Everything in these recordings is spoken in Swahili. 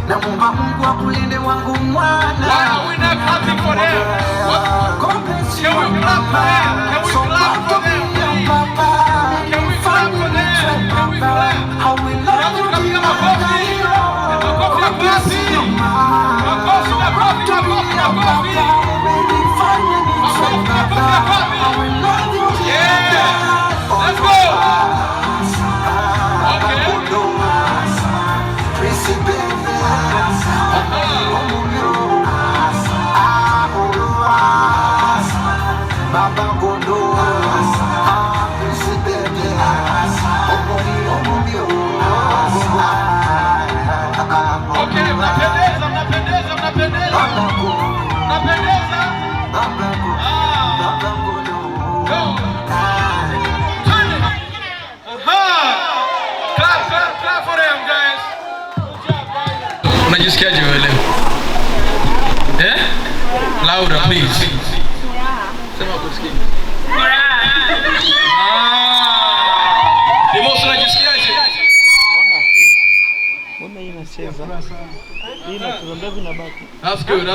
Na Mungu akulinde wangu mwana. Why are we not clapping for them? Can we clap for them? Can we clap for them? Can we clap for them? Can we clap? Yeah, let's go. Unajisikiaje wewe leo? Louder please. Sema kusikia. Ni moyo unajisikiaje? Mbona inacheza? Ina tunaambia vinabaki. That's good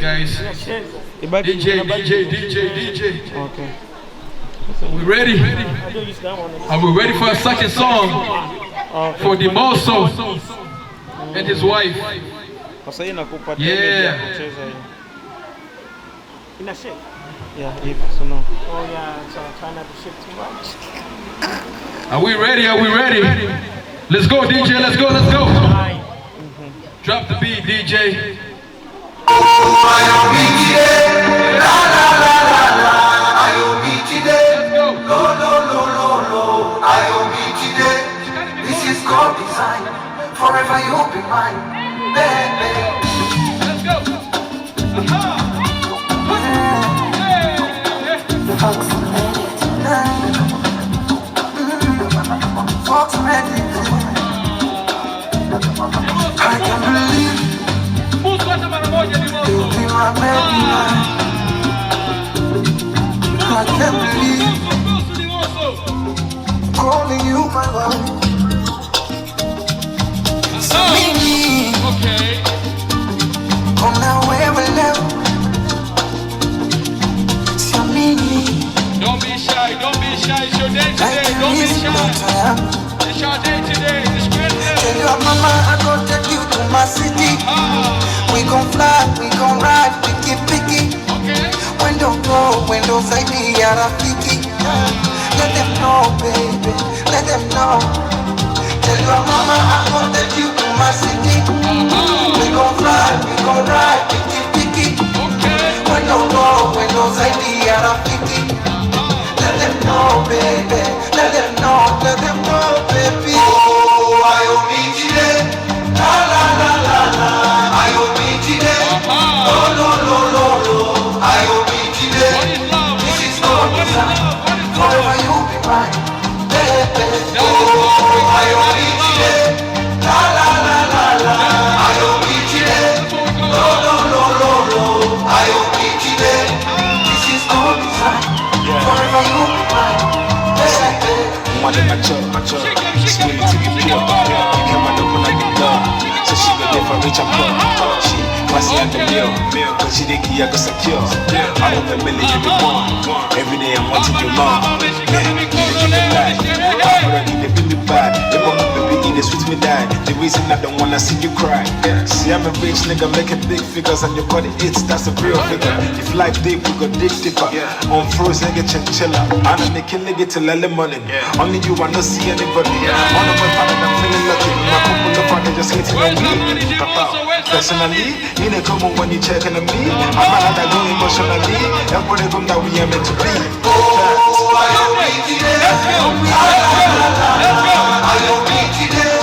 guys. DJ. Okay. We ready? Are we ready for a second song? For Demoso and his wife. Sasa inakupa yeah. Kucheza hiyo. Ina shake? Yeah, if so no. Oh yeah, so try not to shake too much. Are we ready? Let's go DJ, let's go. Drop the beat DJ. This is God design. Forever you'll be mine, baby. Let's go. Fox Medic. I can't believe you'll be my baby. I can't believe calling you my wife. Okay. Come now, where we live. Don't be shy. It's your day today. Don't be shy. It's your day today. It's Christmas. Tell your mama I go take you to my city. We gon' fly, we gon' ride, picky. Okay. Windows ID, Rafiki. Let them know, baby. Let them know. Tell your mama I go take you to my city. We gon' fly, we gon' ride, picky. Okay. Windows ID, Rafiki. Let them know, baby. Let them know, baby. Oh, I owe me today. La la la la la. I owe me today. No. I owe me today. This is God design. Forever you'll be mine, baby. Oh, I owe me today. La la la la la. I owe me today. No. I owe me today. This is God design. Forever you'll be mine, baby. Money mature, sweet to be pure. You come and open like a door, so she go there for rich and poor. She classy and the meal, but she dey key I go secure. Out of a million you want, every day I'm watching you long. Man, you dey keep me light, already they feel me bad. They want me baby, they sweet me die. The reason I don't wanna see you cry. See I'm a rich nigga making big figures and your body it's that's a real figure. If life deep, we go dig deeper. On froze nigga chinchilla, I'm a making nigga till early morning. Only you, I don't see anybody. On the way, I'm feeling lucky. My couple of partners just hitting on me. Personally, you know, come on when you checking on me. I'm not that go emotionally. Everybody come that we are meant to be. Oh, I owe me today. I owe me today.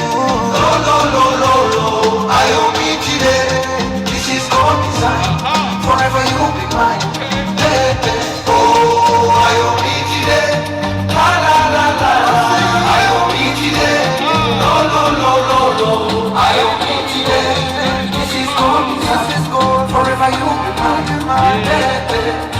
I hope today. This is gold, forever you be my baby.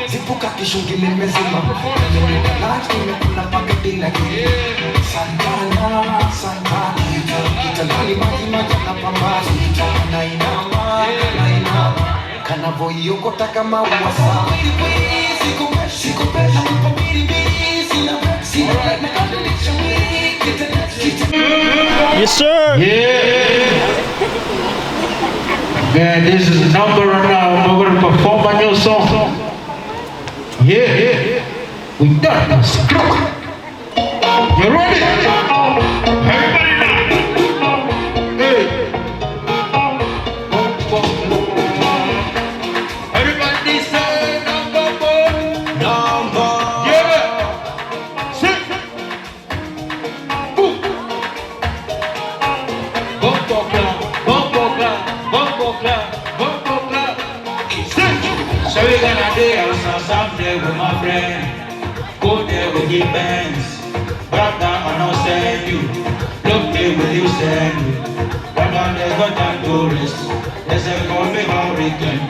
Zipuka kishungile mezima Life nimekula paketi na kili Santana, Santana Kitandani maji na pambani Nainama Kanavoiokota kama uwasa Sikupeshi Yes, sir. Yeah. Man, this is number one now. We're going to perform a new song. Yeah. We done this. You ready? Everybody now. Hey. Everybody say number one. day I'm there with my friend. Go there with the bands. Back down and I'll send you. Look there with you send you. Right now there's no time tourists. There's a call me hurricane.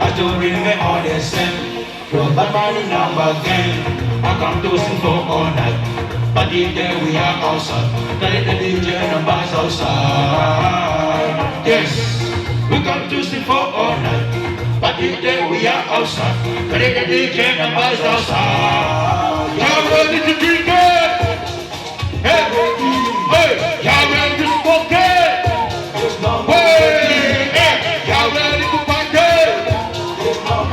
I don't remember all the same. From that morning now again. I come to sing for all night. But the day we are outside. Tell the DJ numbers outside. Yes, we come to sing for all night. But the day we are outside. Tell the DJ numbers outside. Y'all ready to drink it? Hey, hey, y'all ready to smoke it? Hey, hey, y'all ready to party?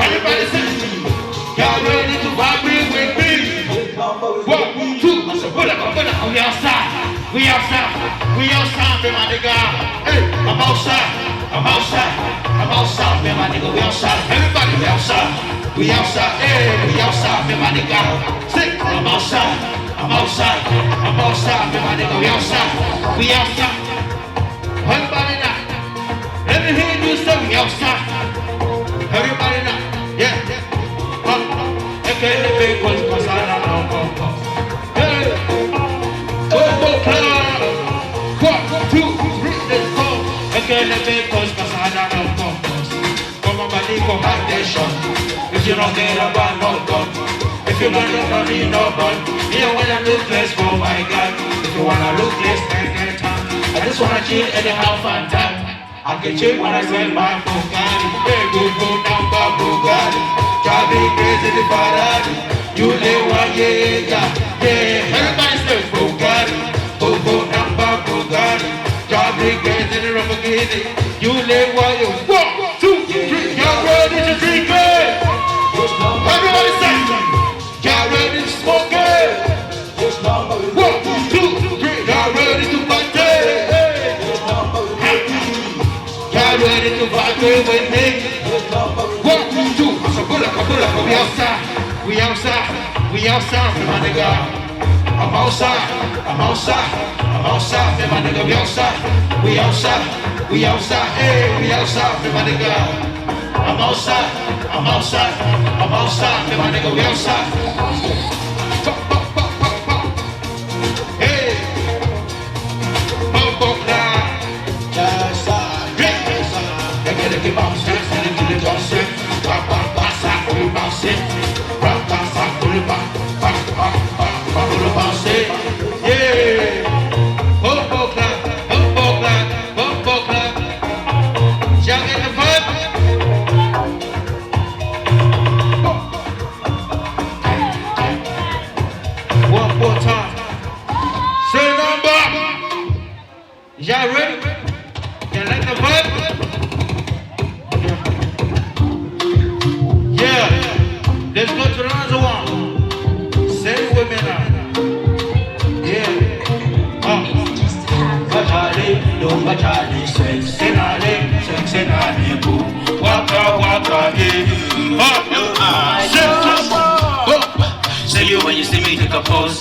Everybody sing. Y'all ready to vibrate with me? 1, 2, so pull up, we outside, we outside, we outside, man, my nigga. Hey, I'm outside, I'm outside, I'm outside, man, my nigga, we outside. Everybody, we outside, hey, we outside, man, my nigga. Sing, I'm outside, I'm outside, I'm outside, man, my nigga, we outside, we outside. Everybody now, let me hear you say we outside. Everybody now, yeah. Okay, the big ones, cause I don't know. Hey, go, club. 1, 2, 3, let's go. Okay, the big ones, cause I don't know. Come on, buddy, go foundation. If you don't get about no gun, if you don't need no gun, you wanna look less, oh my God. If you wanna look less, take time. I just wanna chill anyhow, fun time. I can chill when I sell my Bugatti. Hey, go down the Bugatti. Driving crazy the Ferrari. You live one, yeah. Everybody say Bugatti. Go down the Bugatti. Driving crazy the Lamborghini. You live one, yeah. 1, 2, 3. Y'all ready to drink it? Everybody say, y'all ready to smoke it? 1, 2, 3. Y'all ready to party? Y'all ready to vibrate with me? 1, 2, so pull up, we outside, my nigga. I'm outside, my nigga, we outside, hey, we outside, my nigga. I'm outside, my nigga, we outside. Hey, bump now. One more time. Say number. Y'all ready? You like the vibe? Yeah. Let's go to another one. Say it with me now. Yeah. Bachali, sexenale, boo. Waka, Say you when you see me take a pose.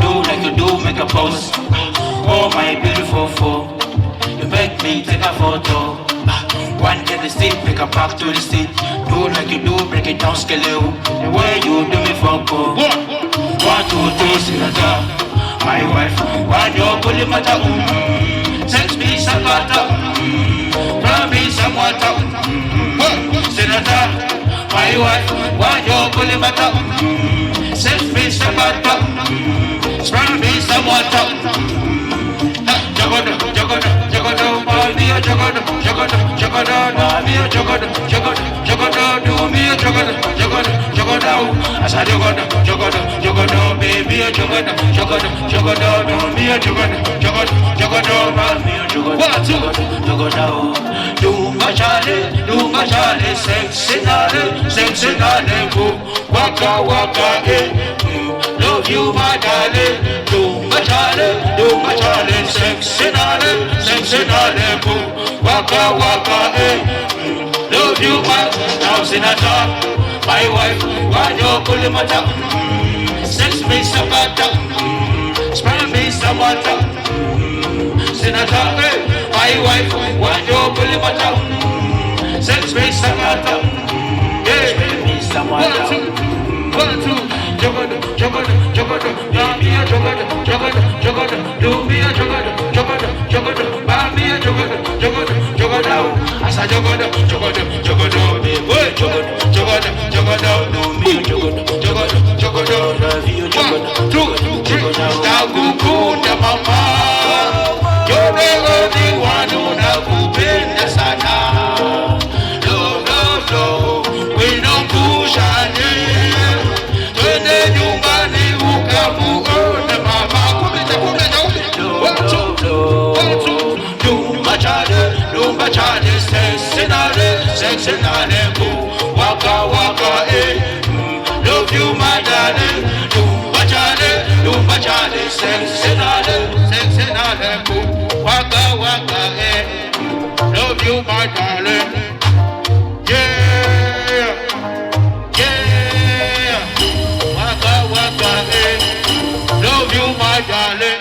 Do like you do, make a pose. Oh my beautiful foe, you make me take a photo. One get the seat, make a back to the seat. Do like you do, break it down, scale it. The way you do me for go. 1, 2, 3, Sinatra. My wife, why you pull him at sex me some water, grab me some water. Sinatra. My wife, why you pull him at sex me some water, grab me some water. Jagada, boy, me a jagada, nah, me a jagada, do me a jagada, I said jagada, baby a jagada, do me a jagada, man, me a jagada, do my chale, sexy, boo, waka, love you, my darling, do my chale, sexy, boo, waka, love you, my house in a top, my wife, why you pull him at sex me some water, spray me some water, Sinatra, my wife, why you pull him at sex me some water, yeah, 1, 2, jogada, jogada, jogada, bambia, jogada, jogada, jogada, lumbia, jogada, jogada, jogada, bambia, jogada, jogada, jogada, asa jogada, jogada, jogada, boy, jogada, jogada, jogada, lumbia, jogada, jogada, jogada, lavia, jogada, jogada, nakukunda mama, you're the only one who nakupenda sana. We don't push on twende nyumbani ukamuone mama. Lumba chale, sexinale, waka waka, love you my darling. Lumba chale, sexinale, waka waka, love you my darling. Love you, my darling.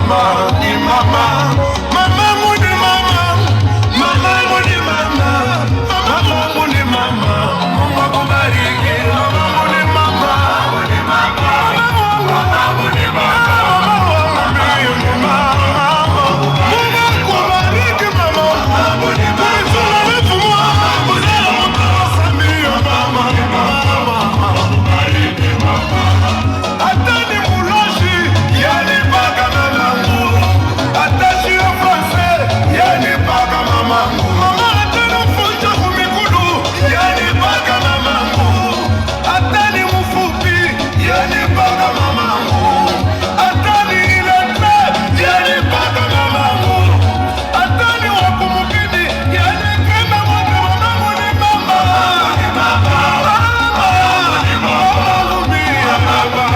mama, ni mama. Mama muni mama, mama muni mama, mama muni mama. Mungu akubariki, mama muni mama, muni mama, mama muni mama, mama muni mama. Mungu akubariki mama, mama muni mama. Muzela mutawasamia mama, mama akubariki mama. Atani muloshi, yani baka mamangu. Atashi wa français, yani baka mamangu. Mama atani mfunja kumikulu, yani baka mamangu. Atani mfupi, yani baka mamangu. Atani ilete, yani baka mamangu. Atani wakumukini, yani kema mwana mamangu ni mama. Ni mama, mama, ni mama, mia mama.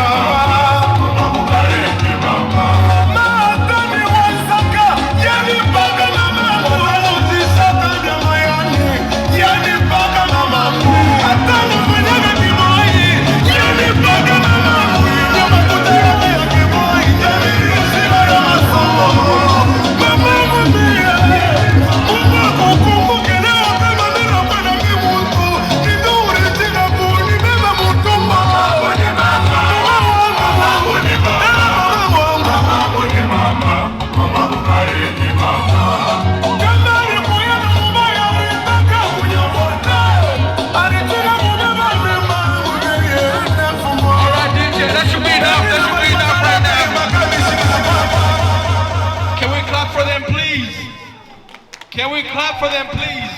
Can we clap for them, please?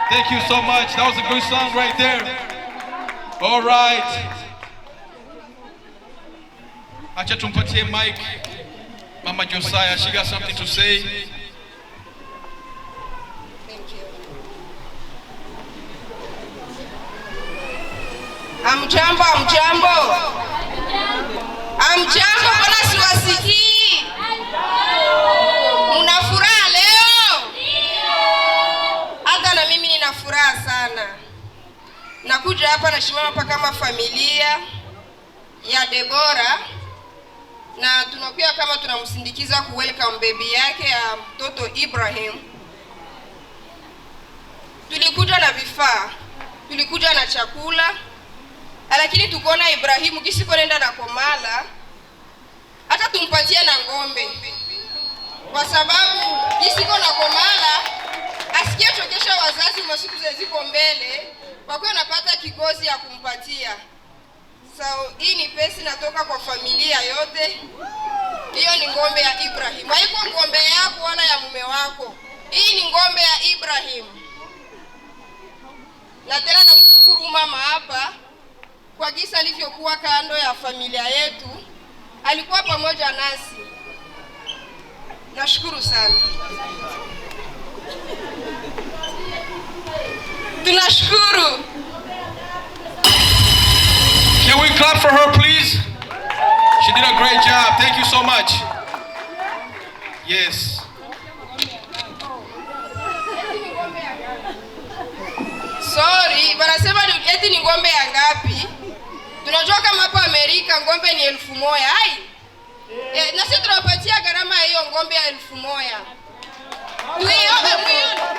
Thank you so much. That was a good song right there. All right. Acha tumpatie mic Mama Josiah. She got something to say. Thank you. Amjambo, amjambo. Amjambo, mbona siwasikii? Una furaha leo? Hata na mimi nina furaha sana. Nakuja hapa na shimama hapa kama familia ya Deborah, na tunakuja kama tunamsindikiza ku welcome baby yake ya mtoto Ibrahim. Tulikuja na vifaa, tulikuja na chakula, lakini tukoona Ibrahimu kisiko nenda na komala, hata tumpatie na ngombe. Kwa sababu kisiko na komala, asikie chokesha wazazi masiku ziko mbele, kwa kuwa napata kigozi ya kumpatia. So, hii ni pesa natoka kwa familia yote. Hiyo ni ngombe ya Ibrahim. Haiko ngombe yako wala ya mume wako. Hii ni ngombe ya Ibrahim. Na tena namshukuru mama hapa kwa gisa alivyokuwa kando ya familia yetu. Alikuwa pamoja nasi. Nashukuru sana. Tunashukuru. Can we clap for her, please? She did a great job. Thank you so much. Yes. Sorry, wanasema eti ni ngombe ya ngapi? Tunajua kama hapa Amerika ngombe ni 1000. Hai. Na sisi tunapatia gharama ya hiyo ngombe ya 1000. Tuiombe Mungu.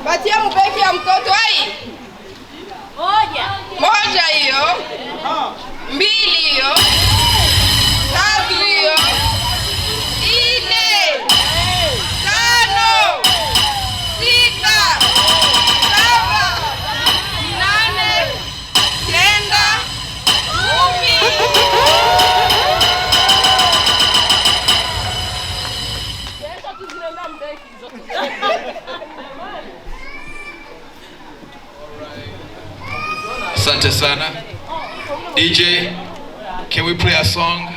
Batia mbeki ya mtoto hai. Moja hiyo. 2 hiyo. 3 hiyo. 4. 5. 6. 7. 8. 9. 10. Asante sana. DJ, can we play a song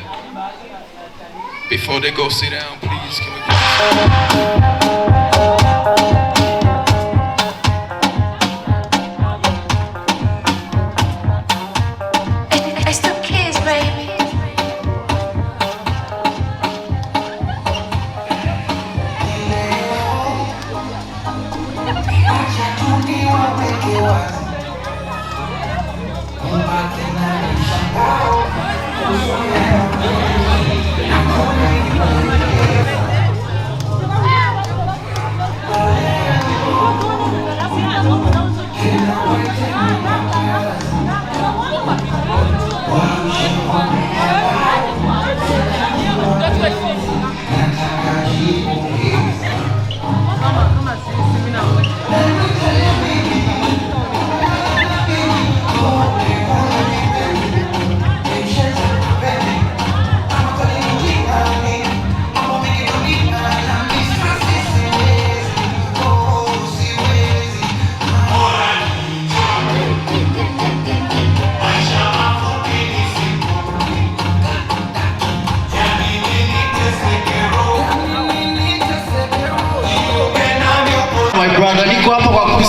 before they go sit down, please? Can we play a song?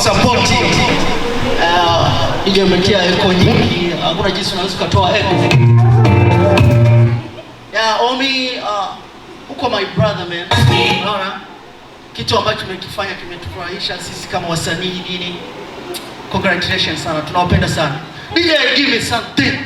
support DJ umetia echo nyingi, hakuna jinsi unaweza kutoa echo. Yeah, Omi, uko my brother man. Unaona? Kitu ambacho tumekifanya kimetufurahisha sisi kama wasanii nini. Congratulations sana. Tunawapenda sana. DJ give me something.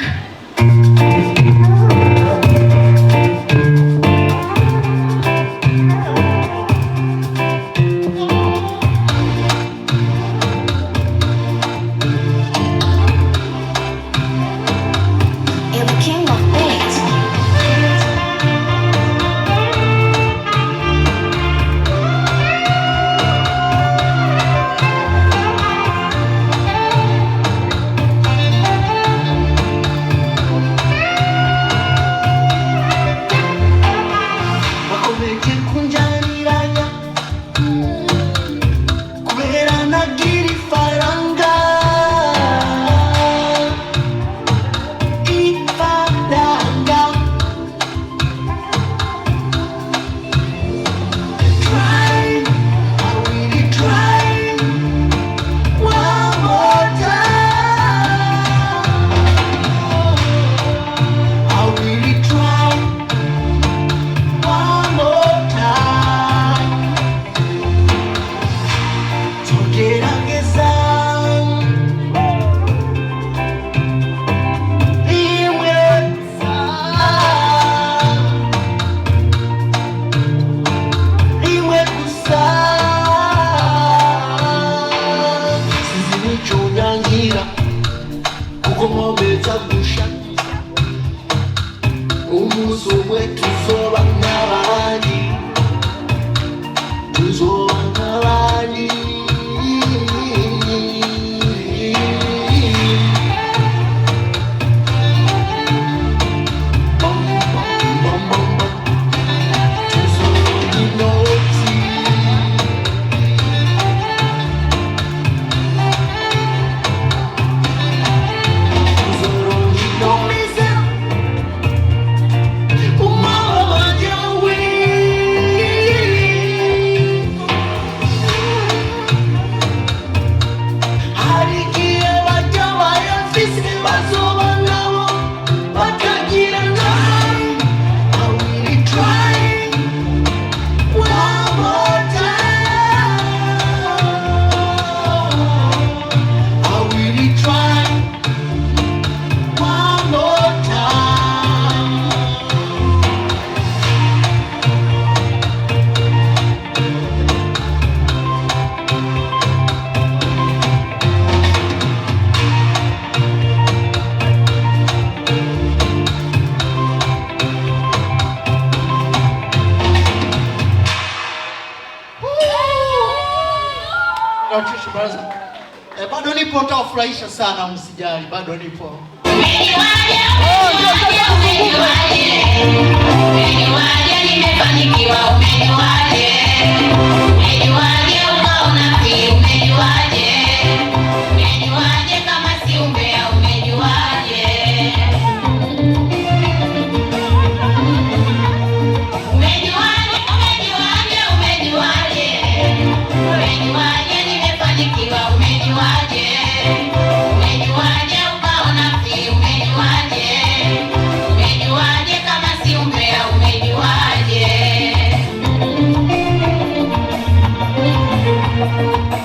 Bado nipo, utafurahisha sana, msijali, bado nipo.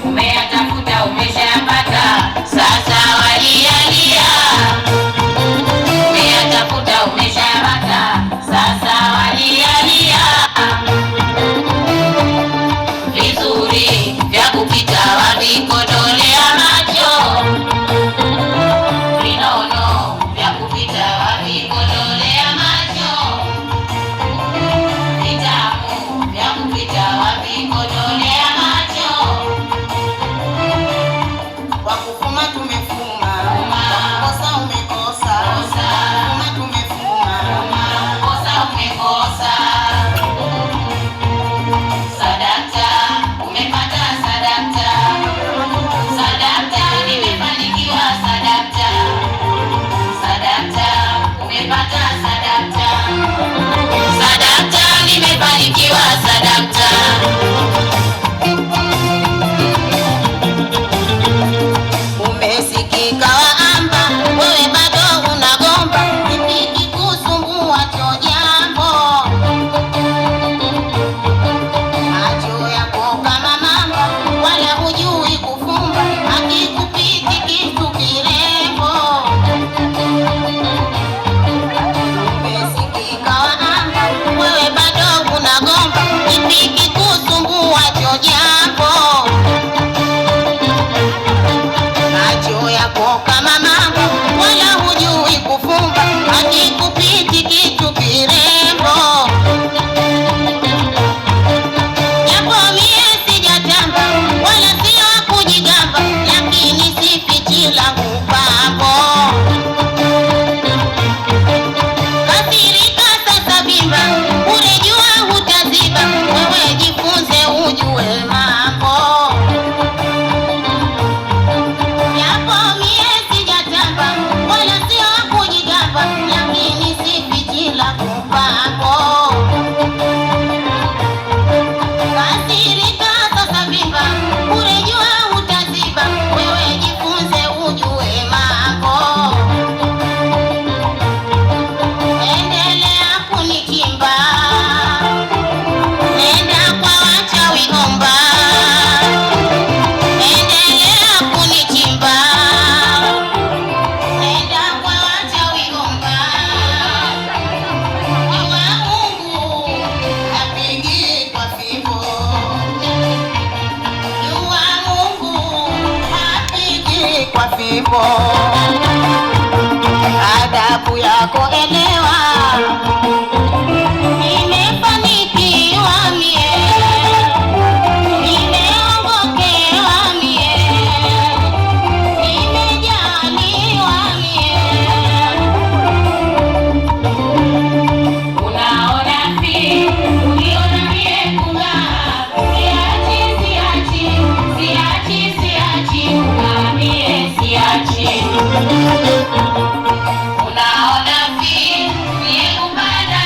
Umeyatafuta umeshayapata. ukiwaza dakta. Umesikika waamba, wewe bado unagomba, kipi kikusumbua cho jambo? Macho yako kama mamba, wala hujui kufumba, hakikupiti kitu kirembo. Umesikika waamba, wewe bado unagomba, kipi kikusumbua cho jambo? Macho yako kama mamba, wala hujui kufumba, hakikupiti kitu kirembo. Japo mie sijatamba, wala sio kujigamba, lakini sifichi langu pambo. Kasirika sasa vimba, unejua hutaziba, wewe jifunze ujue mambo. Japo mie sijatamba, wala sio kujigamba, lakini sifichi langu pambo. Kasirika sasa vimba, unejua hutaziba, wewe jifunze ujue mambo. Endelea kunichimba, nenda kwa wachawi omba. Endelea kunichimba, nenda kwa wachawi omba. Jua Mungu hapigi kwa fimbo, jua Mungu hapigi kwa fimbo. Adabu yako elewa, nimefanikiwa mie, nimeongokewa mie, nimejaliwa mie. Unaona fi, uniona mie kung'aa, siachi, kung'aa mie siachi. Unaona fi, mie kupanda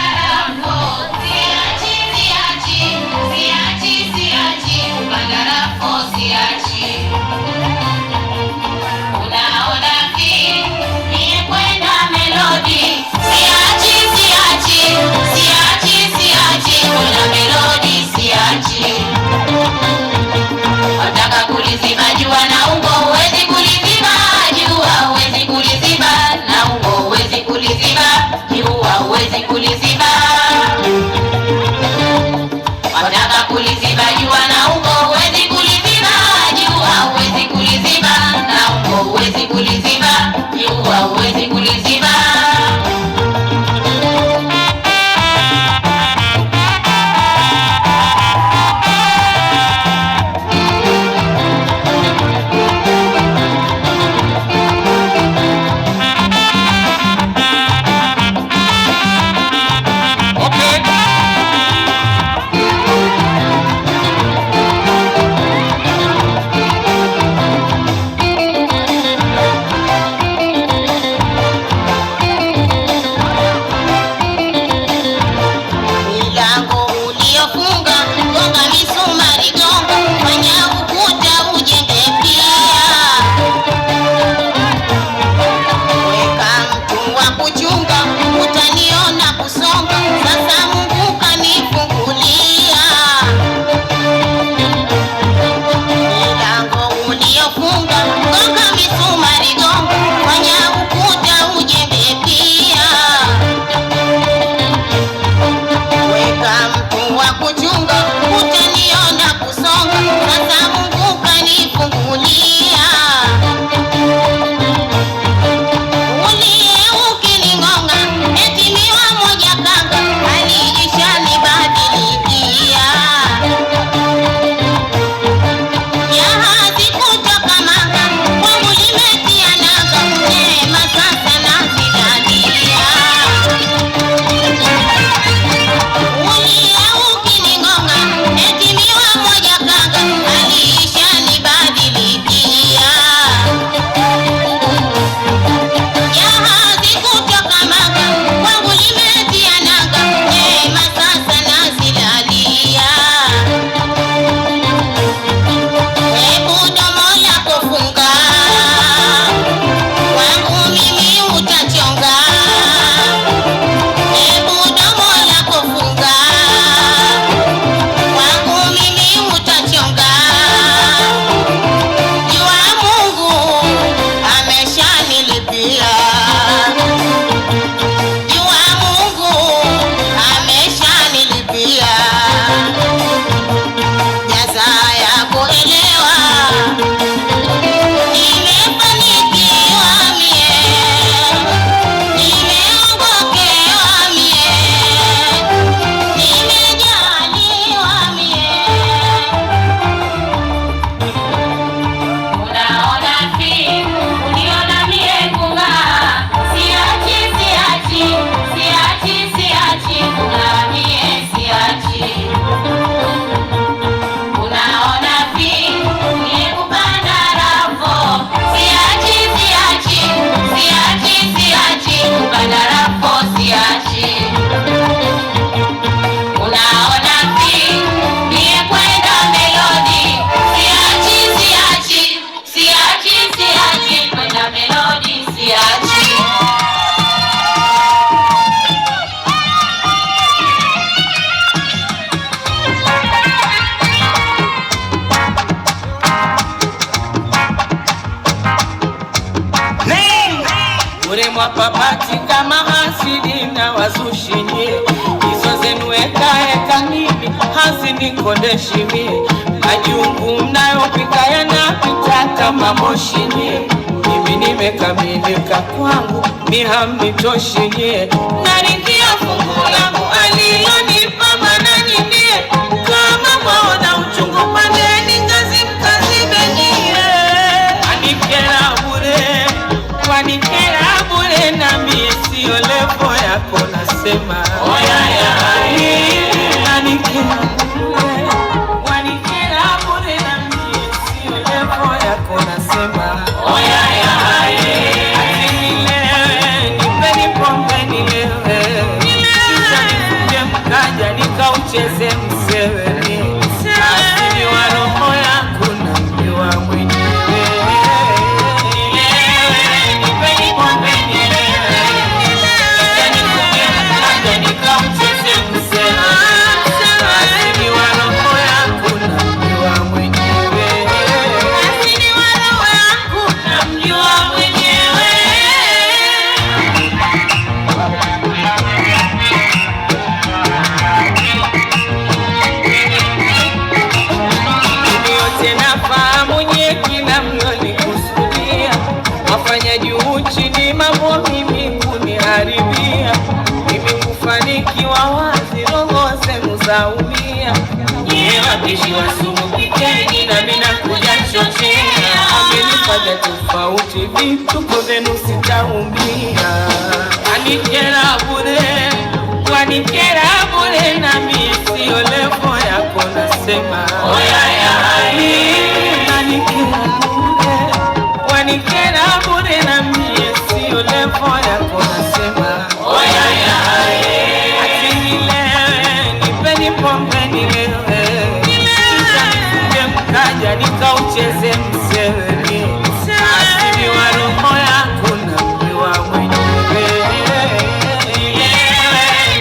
wapapati kama hasidi na wazushini, hizo zenu eka mimi hazinikondeshi mie, majungu mnayopika yanapita kama moshini, mimi nimekamilika kwangu mi hamnitoshi nyie, naridhia fungu langu alilonipa Manani mie, kama mwaona uchungu pandeni ngazi mkazibenyie, wanikera bure na mie sio levo yako nasema oyaya wanikera bure na mie sio levo yako nasema oyaya nipeni pombe nilewe nifunge mkaja nikaucheze msewe asili wa roho yangu na mjua mwenyewe fanikiwa wazi roho zenu zaumia, nyie wapishi wa sumu pikeni na mina kuja chochea, amenifanya tofauti vituko vyenu sitaumia, wanikera bure na mie sio levo yako nasema oyaya wanikera bure na mie sio levo yako nasema oyaya pombe nilewe nifunge mkaja nikaucheze msewe asili wa roho yako na mjua mwenyewe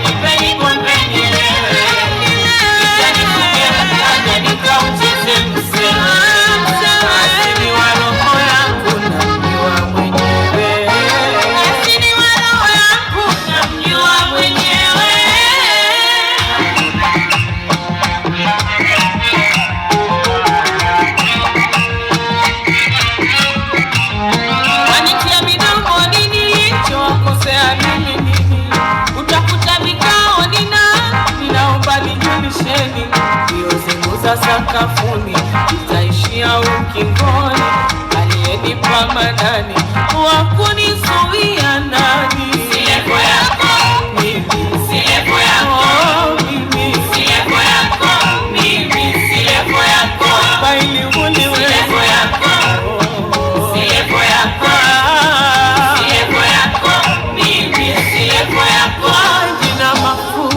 nipeni pombe nilewe nifunge mkaja nikaucheze msewe asili wa roho yako na mjua mwenyewe asili wa roho yako na mjua mwenyewe sakafuni itaishia ukingoni, aliyenipa Manani wakunizuia nani? Silevo yako mimi, silevo yako mimi, silevo yako mimi, silevo yako baili uliwe, silevo yako, silevo yako, silevo yako mimi, silevo yako jina mafuta.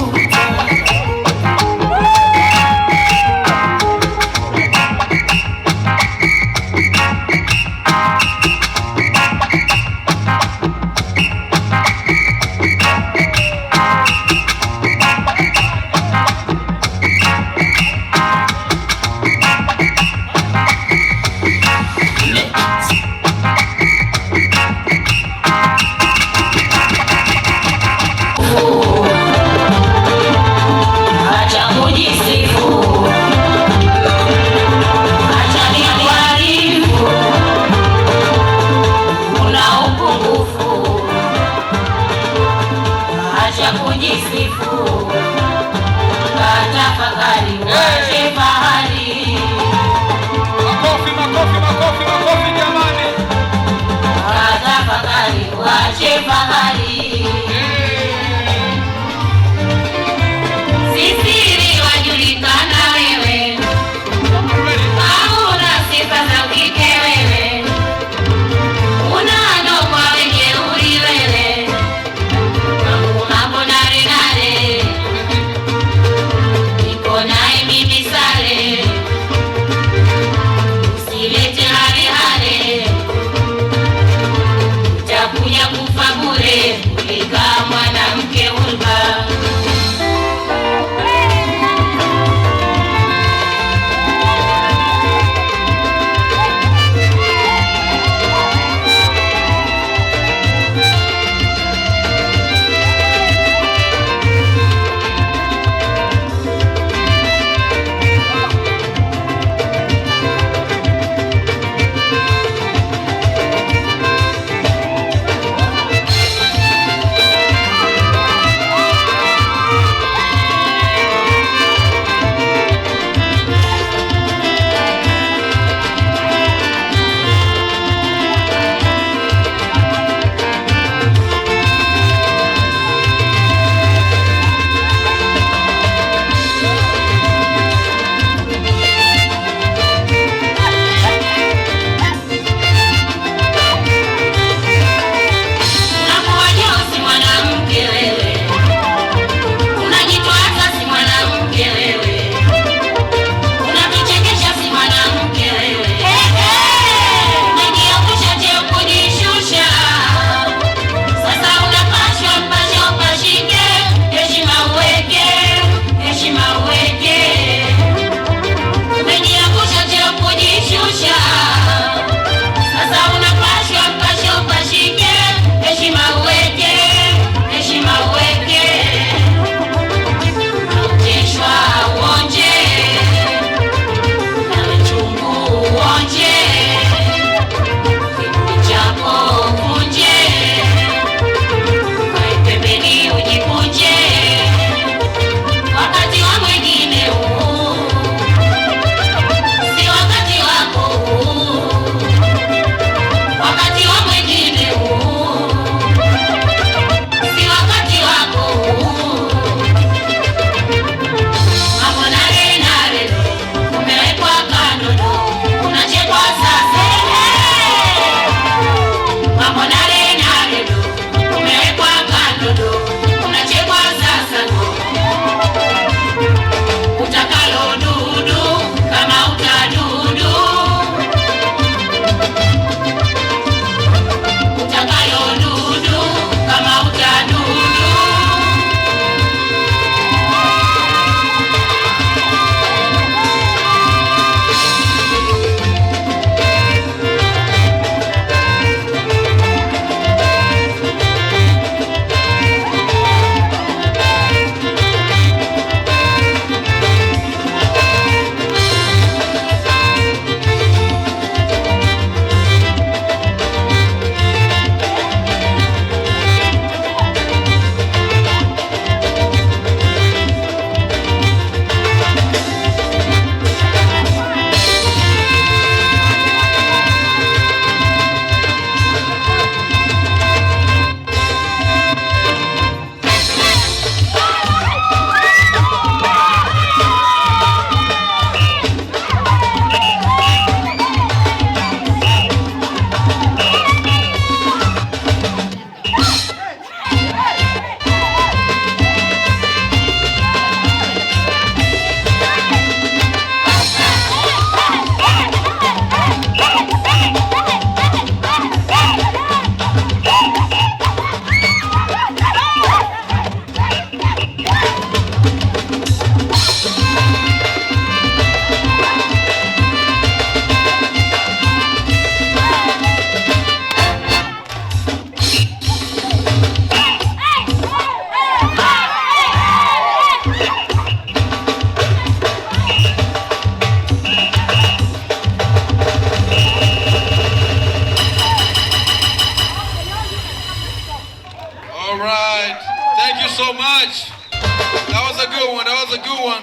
so much. That was a good one. That was a good one.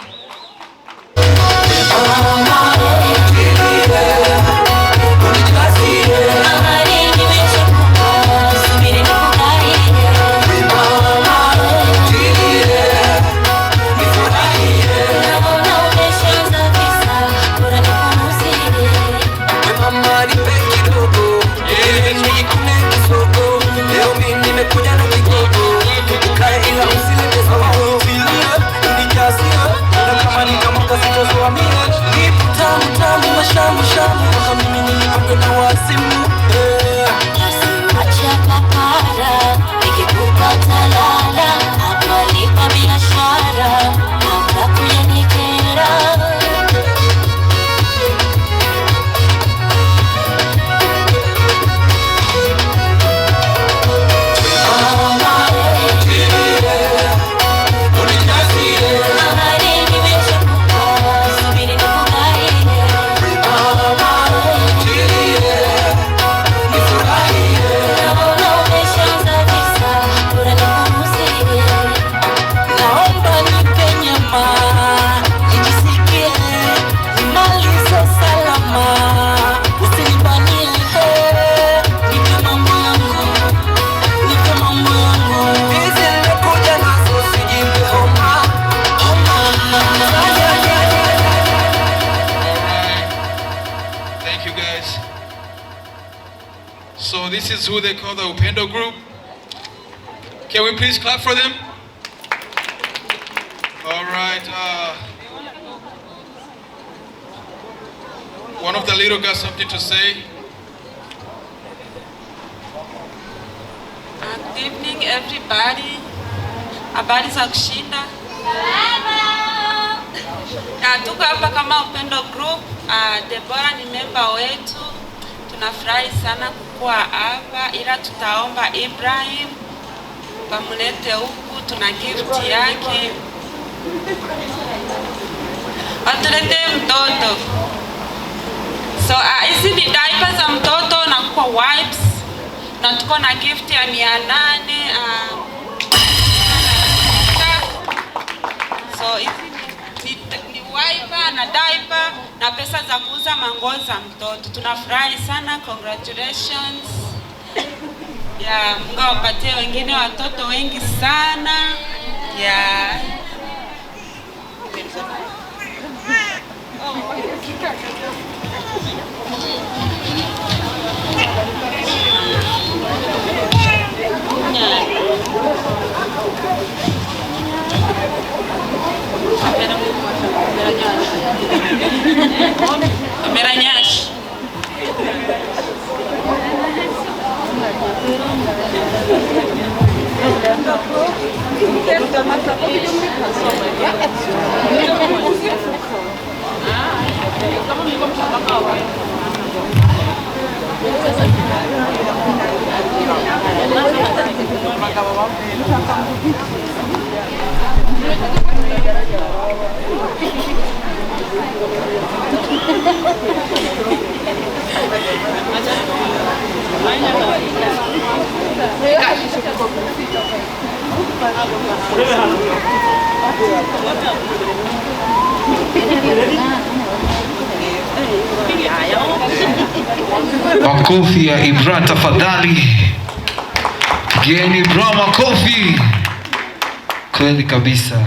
So this is who they call the Upendo group. Can we please clap for them? All right. One of the little got something to say. Good evening, everybody. Habari za kushinda. Tuko hapa kama Upendo group. Deborah ni member wetu. Tunafurahi sana kukua hapa, ila tutaomba Ibrahim pamulete huku, tuna gift yake. Atulete mtoto. So hizi ni diapers za mtoto na kwa wipes. Na tuko na gift ya 800. So hizi ni wiper na diaper na pesa za kuuza manguo za mtoto. Tunafurahi sana, congratulations. Ya Mungu awapatie wengine watoto wengi sana. Ya Meranyash. Makofi ya Ibrahim tafadhali. Geni Ibrahim makofi. Kweli kabisa.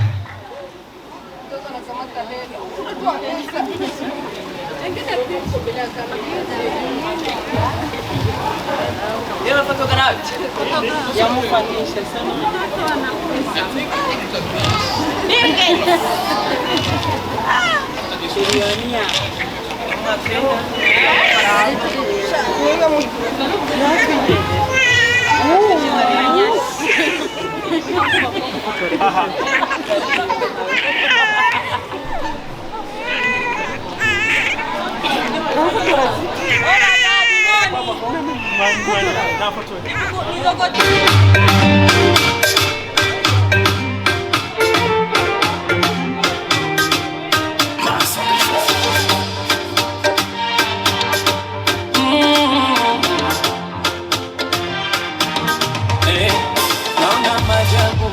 Naona majabu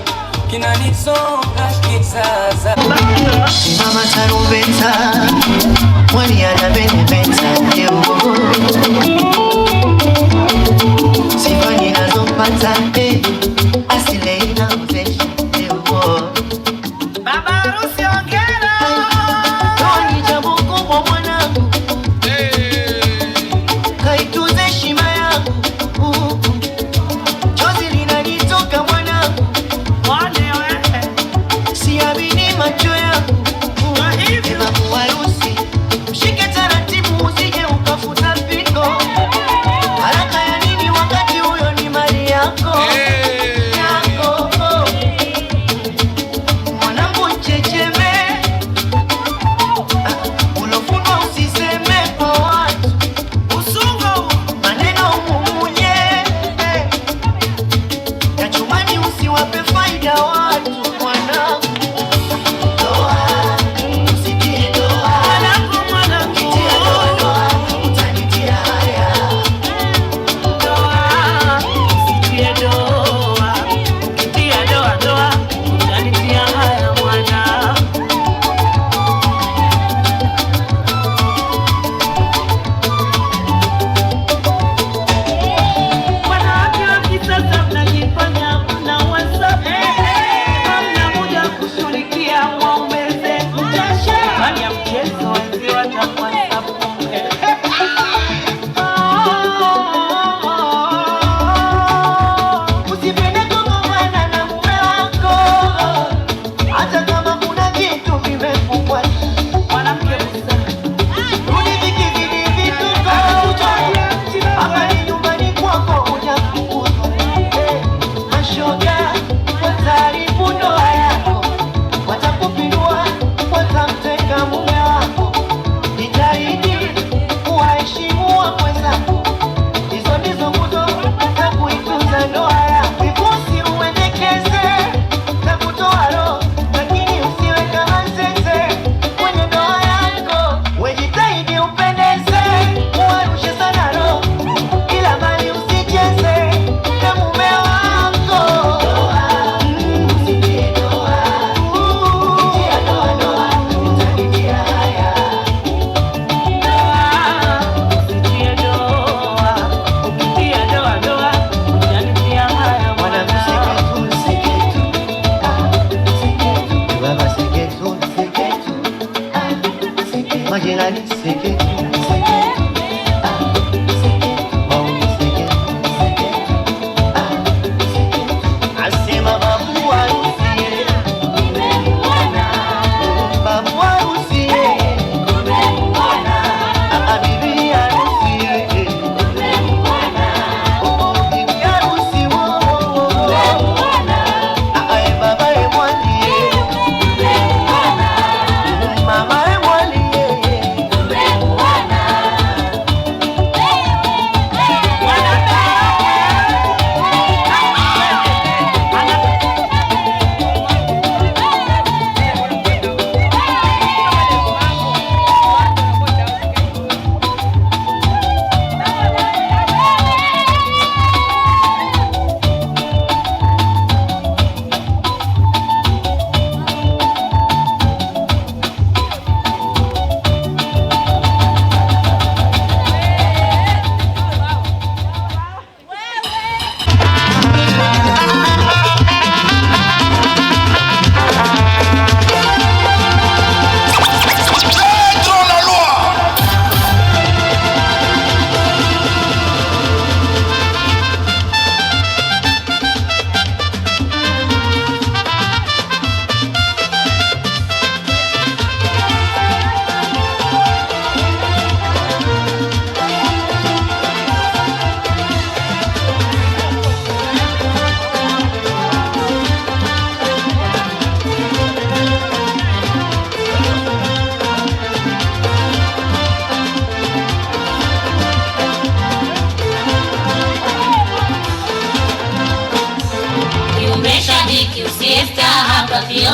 kina kisonga kizaza. Mama tarumbeta, mwani anabenebeta yo. Sifa ninazopata asile inaozesha yo. Baba harusi ongera, ni jambo kubwa mwanangu, kaituze heshima yangu, chozi linanitoka mwanangu, siamini macho yangu. Babu harusi, mshike taratibu usije ukafuta mpiko. Haraka ya nini wakati huyo ni mali yako? Yako. Mwanangu checheme, ulofundwa usiseme kwa watu. Usungo, maneno umumunye, ya chumani usiwape faida watu. Mwanangu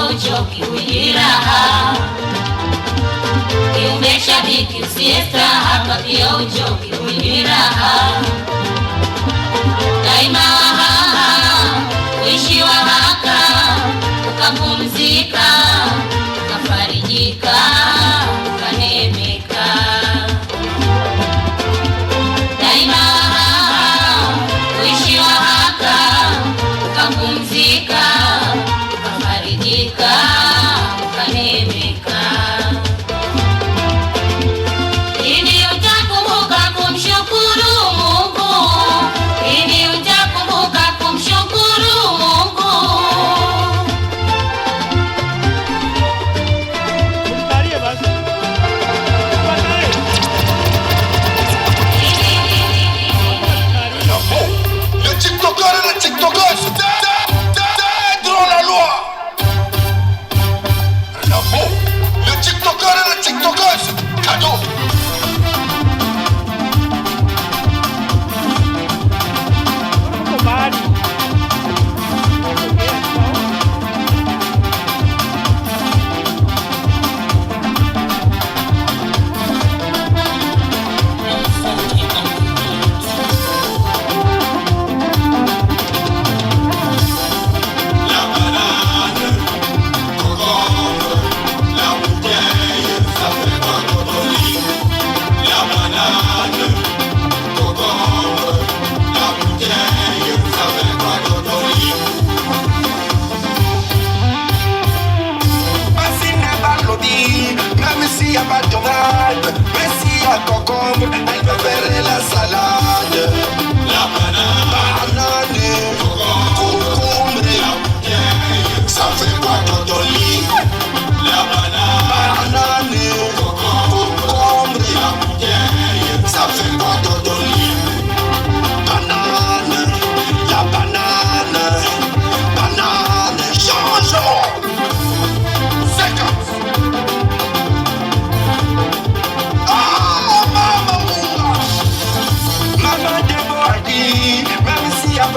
uchoki ujiraha kiumbe shabiki usiesta hapa pia uchoki ujiraha daima wahaha uishi wahaka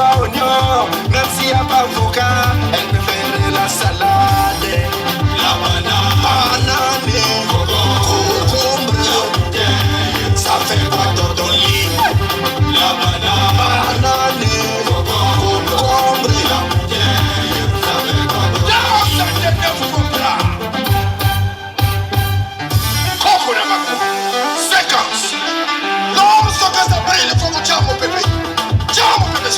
pas oignon, même s'il n'y a pas avocat, elle préfère la salade. La banane, concombre, ça fait quoi dans ton lit? La banane, concombre, ça fait quoi dans ton lit? Coco na maco, séquence. Non, ce que ça brille, il faut que tu aies mon bébé. Ciao mon bébé.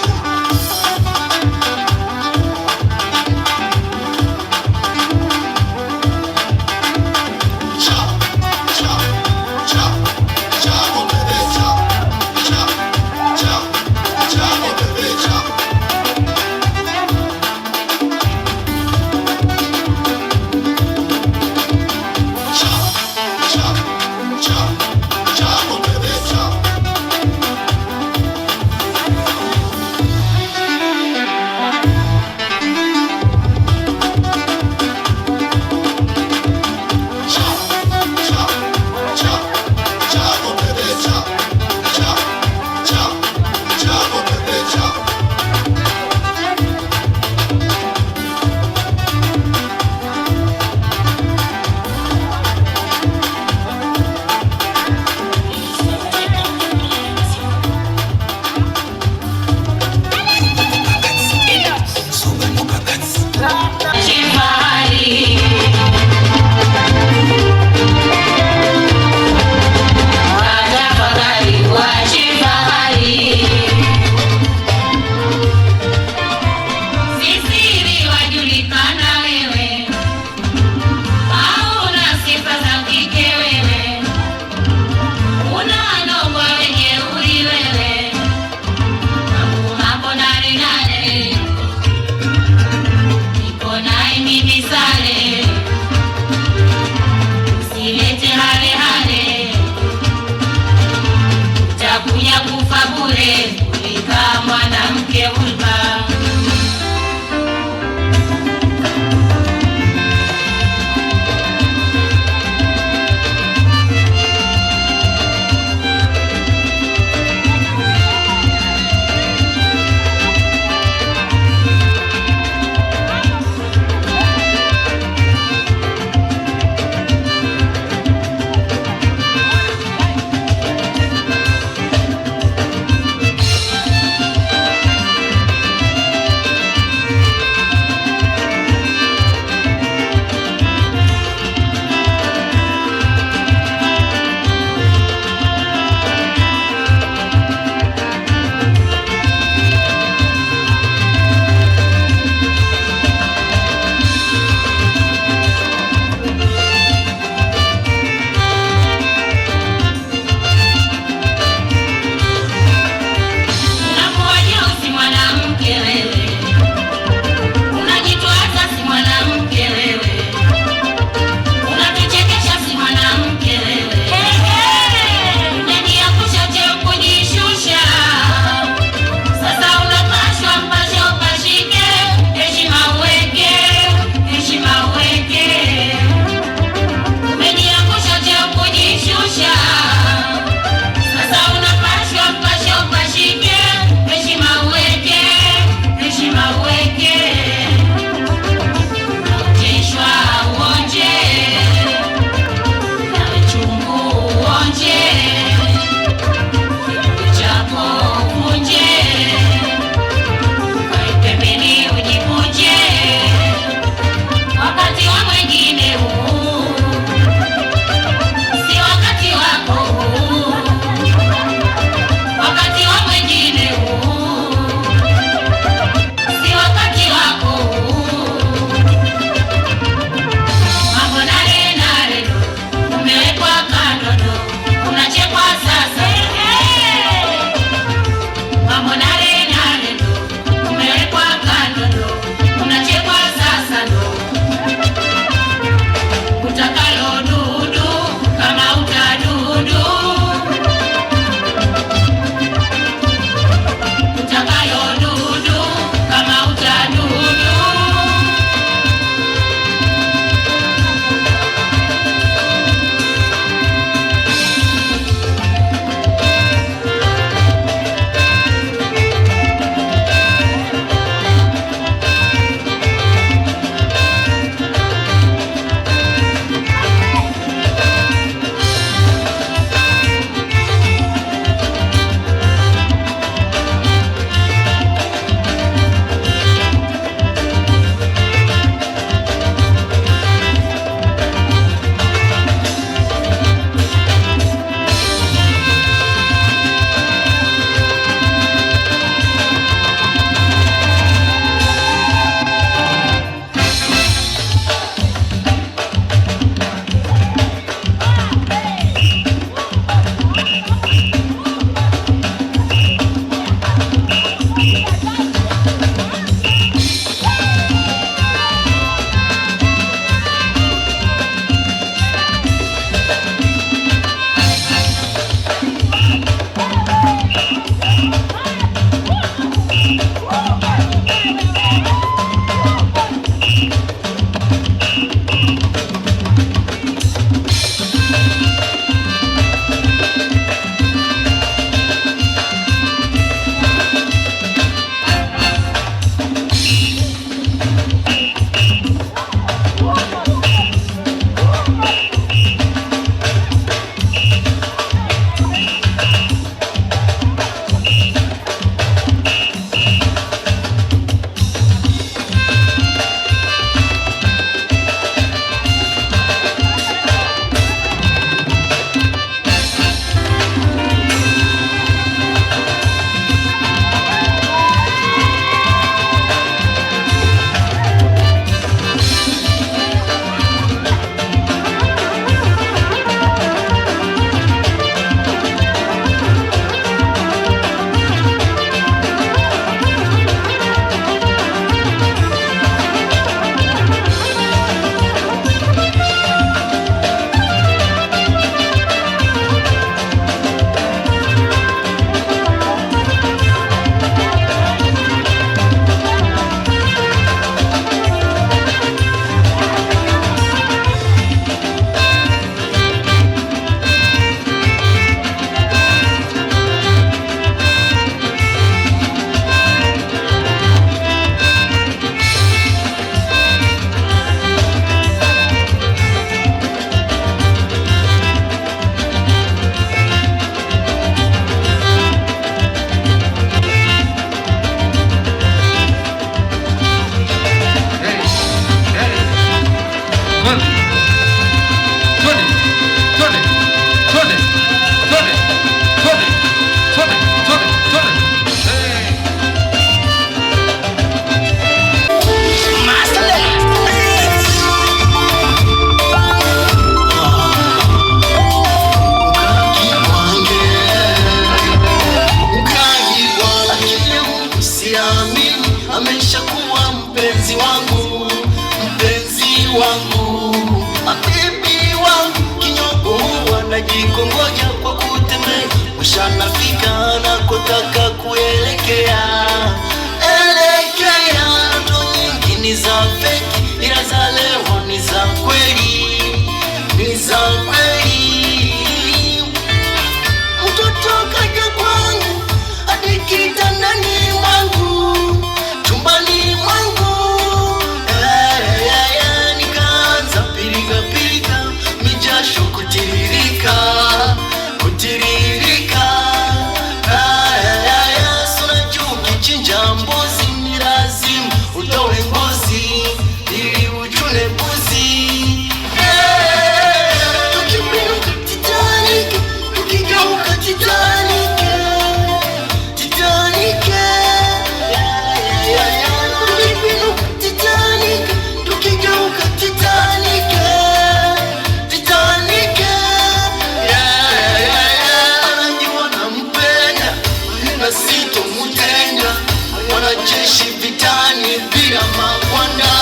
jeshi vitani bila magwanda,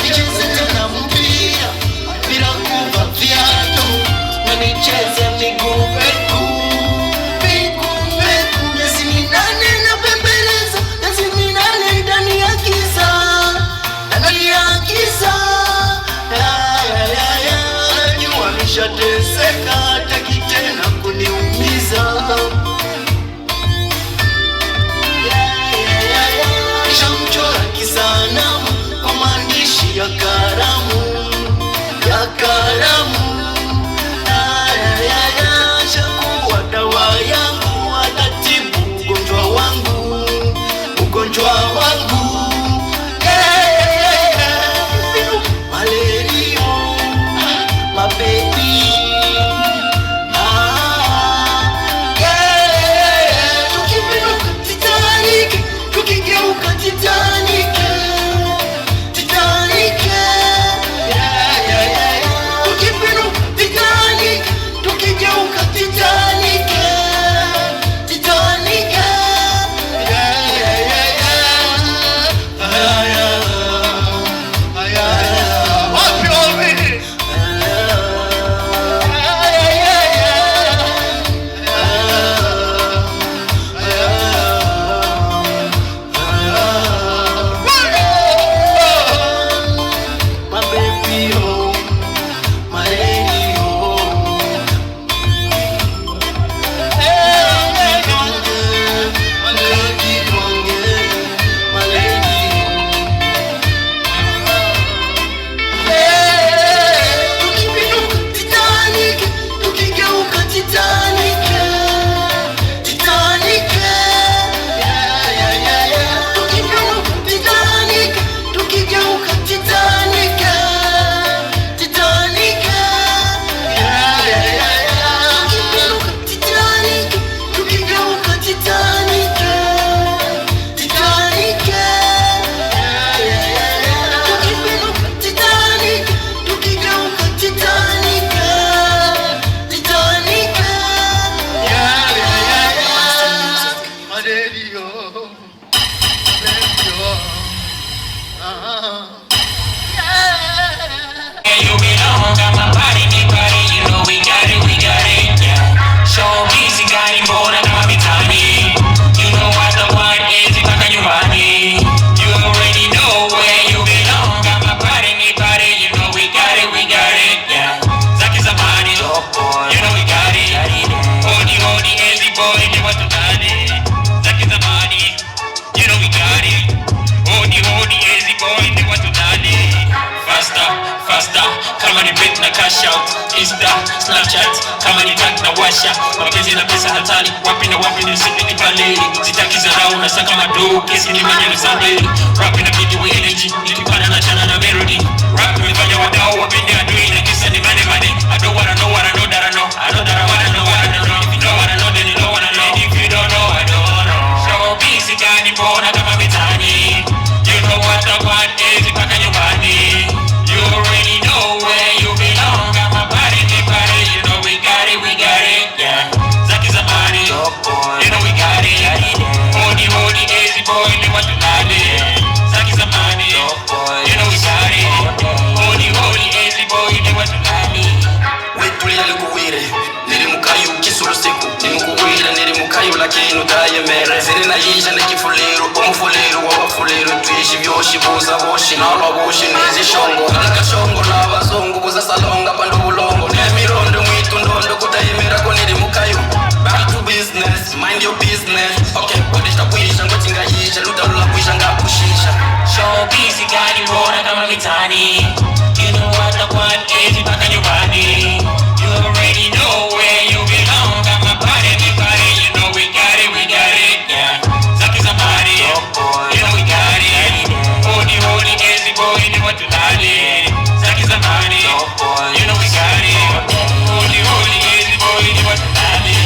nicheze tena mpira bila kuva viatu, na nicheze miguu peku peku peku. Miezi minane napembeleza, miezi minane ndani ya giza, ndani ya giza. Najua nishateseka, hataki tena kuniumiza. Nishamchora kisanamu kwa maandishi ya karamu, ya karamu. Shakuwa dawa yangu, atatibu ugonjwa wangu, ugonjwa wangu. Malaria, my baby. Tukipinduka Titanic, tukigeuka Titanic, Titanic. Tukipinduka Titanic, tukigeuka Titanic, Titanic. Wapi wapi? My baby, oh, my lady, oh. My lady, my lady. Tukipinduka Titanic, tukigeuka Titanic, Titanic. Tukipinduka Titanic, tukigeuka Titanic, Titanic. Tukipinduka Titanic, tukigeuka Titanic, Titanic. Tukipinduka Titanic, tukigeuka Titanic, Titanic. My daddy, oh, baby, oh. You belong, got my body, big body, you know we got it, yeah. Show busy, got him bored, I got me tiny. You know what the one is, if I can you money. You already know where you belong, got my body, big body, you know we got it, yeah. Zaki Zamani, you know we got it. Odi, easy boy, they want to daddy. Zaki Zamani, you know we got it. Odi, easy boy, they want to daddy. Faster, faster, kama ni beat na cash out. Insta, Snapchat, kama ni tag na washa. Mapenzi na pesa hatari, wapi na wapi ni sipi ni paleli. Sitaki zarau na saka madu, kesi ni manya na sambeli. Rap na beat with energy, nikipana na chana na melody. Rap nimefanya wadau, wapende adui na kisa ni mane. I know what I know, what I know that I know. I know that I wanna know what I don't know. If you know what I know, then you know what I know. If you don't know, I don't know. So busy, gani bona kama mitani. You know what the one is, if I can you money. You already know where you belong. Got my body, big body, you know we got it, yeah. Zaki Zamani, you know we got it. Odi, easy boy, they want to daddy. Zaki Zamani, you know we got it. Odi, easy boy, they want to daddy. Wetulia likuwire, nilimukayu kisuru siku. Nimukuwire, nilimukayu lakini utayemere. Ziri na yisha na kifuliru, umufuliru, wawafuliru. Tuishi vyoshi, buza boshi, na alwa boshi, nizi shongo. Nika shongo na wazungu, buza salonga, pandu ulongo. Nemirondo, mwitu ndondo, kutayemera kwa nilimukayu. Back to business, mind your business. Okay, kodisha kuisha, ngotinga yisha. Lutalula kuisha, ngakushisha. Show busy, gani bona kama mitani. You know what the one is, if I can you money. You already know where you belong. Got my body, big body, you know we got it, yeah. Zaki Zamani, you know we got it. Odi, easy boy, they want to daddy. Zaki Zamani, you know we got it. Odi, easy boy, they want to daddy.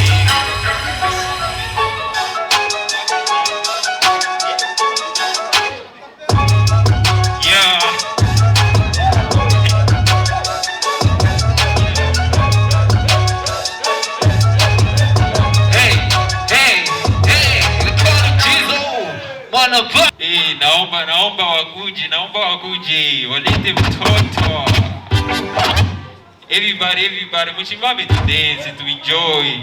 Yeah. baba. Naomba wakuje walete mtoto. Everybody, mchimame to dance, to enjoy.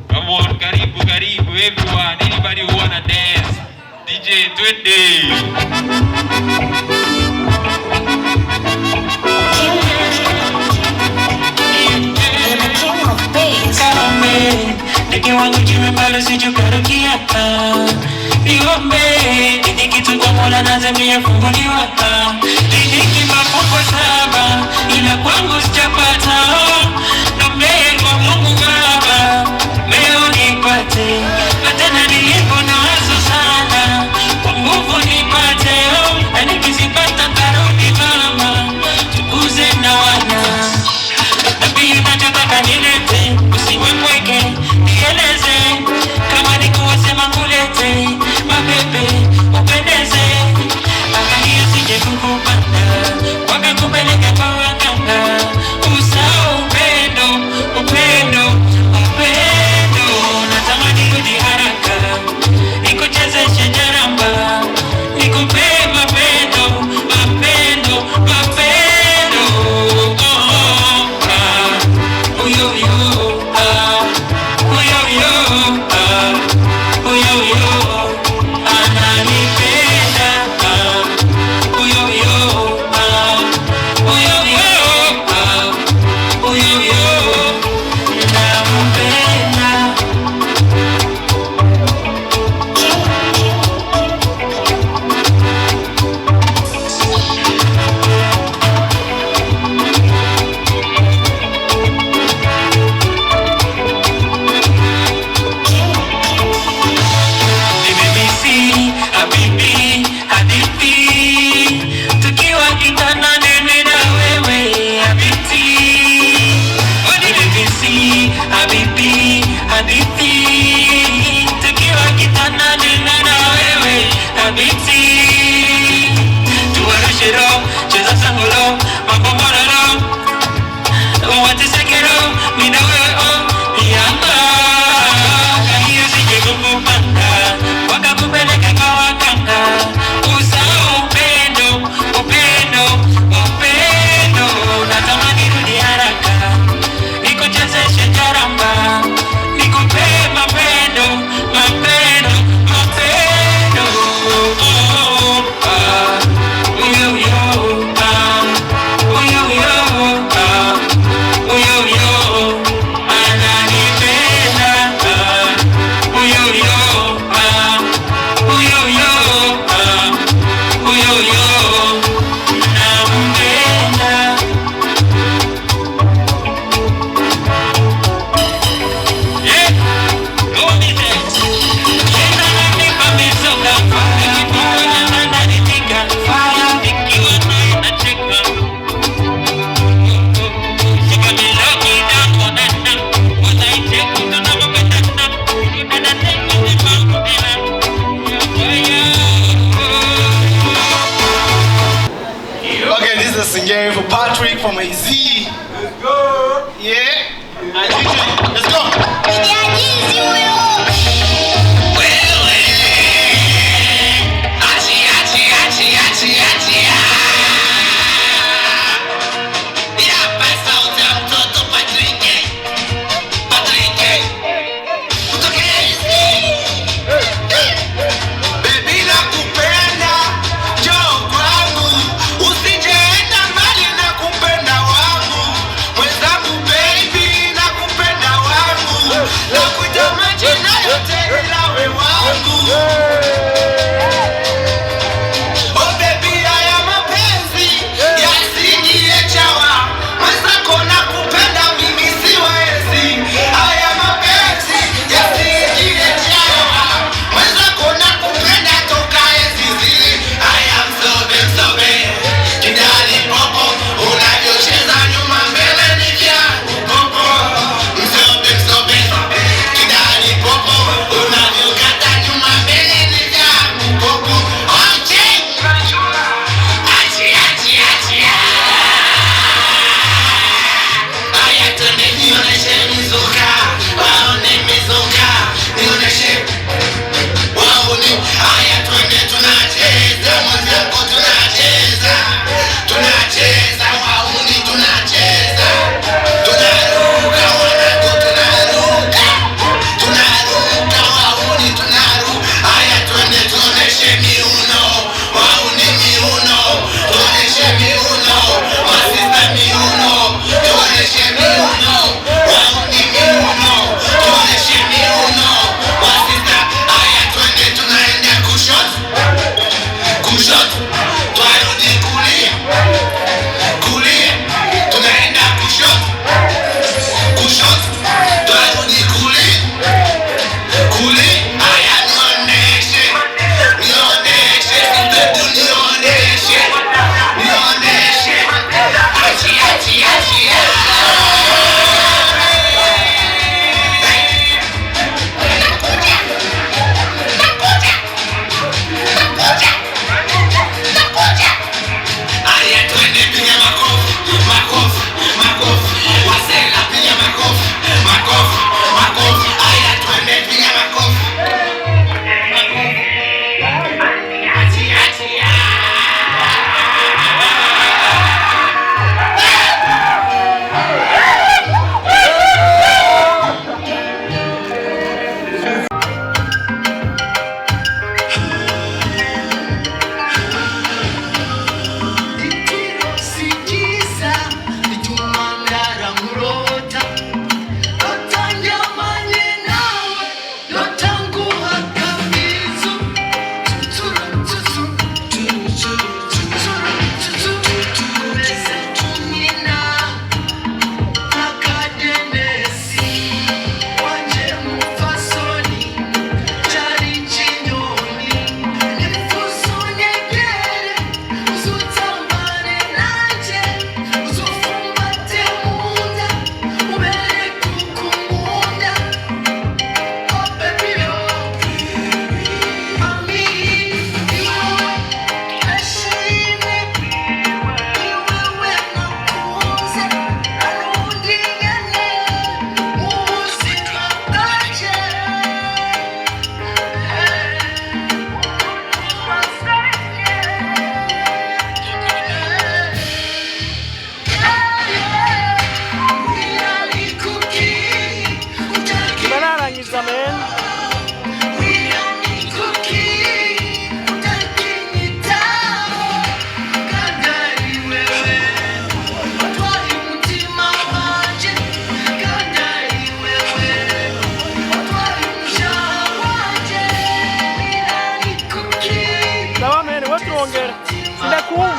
Come on, karibu, everyone. Anybody who wanna dance? DJ, Niki wangu jiwe mbalo sijukarukia niombe, nini kitu kwa mola na zemia funguliwa niki makubwa saba, ila kwangu sijapata nombe kwa Mungu Baba, meo nipate na tena nilipo na wazo sana, kwa nguvu nipate na nikizipata tarudi mama, tukuze na wana nabii unachotaka nilete, usiwe mweke nieleze, kama ni kuwasema kulete mabebe upendeze, akania sije kukupanda wakakupeleka kwa waganga, usao upendo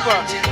Super.